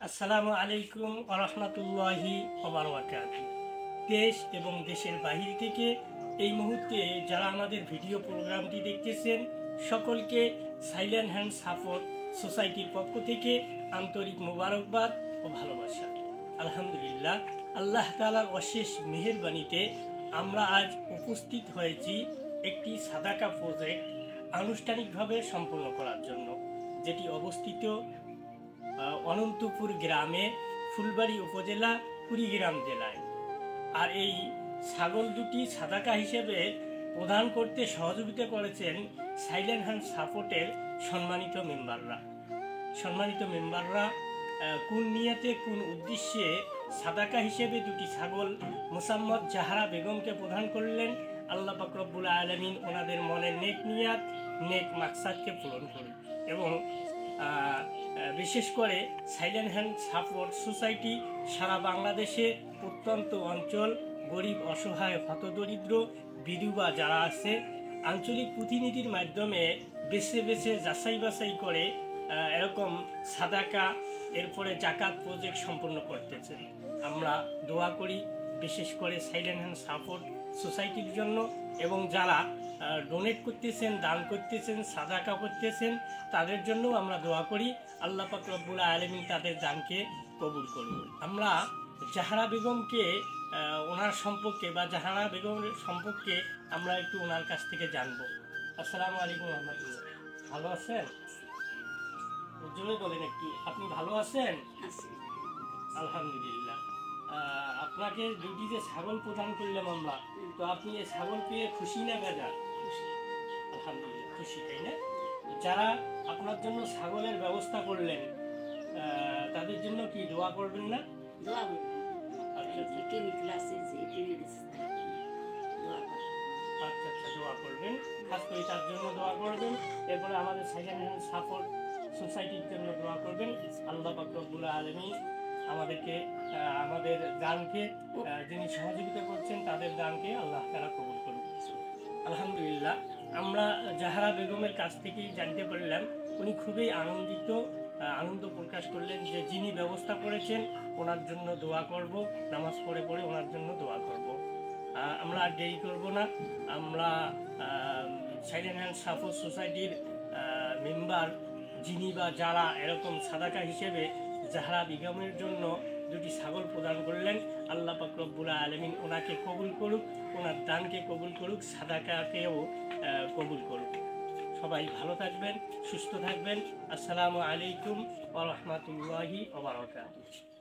আসসালামু আলাইকুম ওয়া রাহমাতুল্লাহি ওয়া বারাকাতুহু। দেশ এবং দেশের বাহির থেকে এই মুহূর্তে যারা আমাদের ভিডিও প্রোগ্রামটি দেখতেছেন সকলকে সাইলেন্ট হ্যান্ড সাপোর্ট সোসাইটির পক্ষ থেকে আন্তরিক মোবারকবাদ ও ভালোবাসা। আলহামদুলিল্লাহ, আল্লাহ তাআলার অশেষ মেহেরবানিতে আমরা আজ উপস্থিত হয়েছি একটি সাদাকা প্রজেক্ট আনুষ্ঠানিকভাবে সম্পন্ন করার জন্য, যেটি অবস্থিত অনন্তপুর গ্রামে, ফুলবাড়ী উপজেলা, কুড়িগ্রাম জেলায়। আর এই ছাগল দুটি সাদাকা হিসেবে প্রদান করতে সহযোগিতা করেছেন সাইলেন্ট হ্যান্ড সাপোর্টের সম্মানিত মেম্বাররা কোন নিয়তে কোন উদ্দেশ্যে সাদাকা হিসেবে দুটি ছাগল মোসাম্মদ জাহারা বেগমকে প্রদান করলেন, আল্লাহ পাক রব্বুল আলামিন ওনাদের মনের নেক নিয়াত, নেক মাকসাদকে পূরণ করুন। এবং বিশেষ করে সাইলেন্ট হ্যান্ড সাপোর্ট সোসাইটি সারা বাংলাদেশে প্রত্যন্ত অঞ্চল, গরিব, অসহায়, হতদরিদ্র, বিধবা যারা আছে, আঞ্চলিক প্রতিনিধির মাধ্যমে বেছে বেছে যাচাই বাছাই করে এরকম সাদাকা, এরপরে জাকাত প্রজেক্ট সম্পন্ন করতেছে। আমরা দোয়া করি বিশেষ করে সাইলেন্ট হ্যান্ড সাপোর্ট সোসাইটির জন্য, এবং যারা ডোনেট করতেছেন, দান করতেছেন, সাদাকা করতেছেন, তাদের জন্য আমরা দোয়া করি আল্লাহ পাক রব্বুল আলামিন তাদের দানকে কবুল করুন। আমরা জাহারা বেগমকে ওনার সম্পর্কে বা জাহারা বেগমের সম্পর্কে আমরা একটু ওনার কাছ থেকে জানবো। আসসালামু আলাইকুম রহমতুল্লাহ, ভালো আছেন? জোরে বলেন একটু, আপনি ভালো আছেন? আলহামদুলিল্লাহ। আপনাকে দুটি যে ছাগল প্রদান করলাম আমরা, তো আপনি এই ছাগল পেয়ে খুশি না বেজার? আলহামদুলিল্লাহ খুশি, তাই না? যারা আপনার জন্য ছাগলের ব্যবস্থা করলেন তাদের জন্য কি দোয়া করবেন না? আচ্ছা, দোয়া করবেন, খাস করে তার জন্য দোয়া করবেন। এরপরে আমাদের সাইলেন্ট হ্যান্ড সাপোর্ট সোসাইটির জন্য দোয়া করবেন। আল্লাহ পাক রব্বুল আলামিন আমাদেরকে, আমাদের দানকে, যিনি সহযোগিতা করছেন তাদের দানকে আল্লাহ তাআলা কবুল করুন। আলহামদুলিল্লাহ, আমরা জাহারা বেগমের কাছ থেকেই জানতে পারলাম উনি খুবই আনন্দ প্রকাশ করলেন যে যিনি ব্যবস্থা করেছেন ওনার জন্য দোয়া করব, নামাজ পড়ে পড়ে ওনার জন্য দোয়া করব। আমরা আর দেরি করব না, আমরা সাইলেন্ট হ্যান্ড সাপোর্ট সোসাইটির মেম্বার যিনি বা যারা এরকম সাদাকা হিসেবে জাহারা বেগমের জন্য দুটি ছাগল প্রদান করলেন, আল্লাহ পাক রব্বুল আলামিন ওনাকে কবুল করুক, ওনার দানকে কবুল করুক, সাদাকাকেও কবুল করুক। সবাই ভালো থাকবেন, সুস্থ থাকবেন। আসসালামু আলাইকুম ওয়া রাহমাতুল্লাহি ওয়া বারাকাতুহু।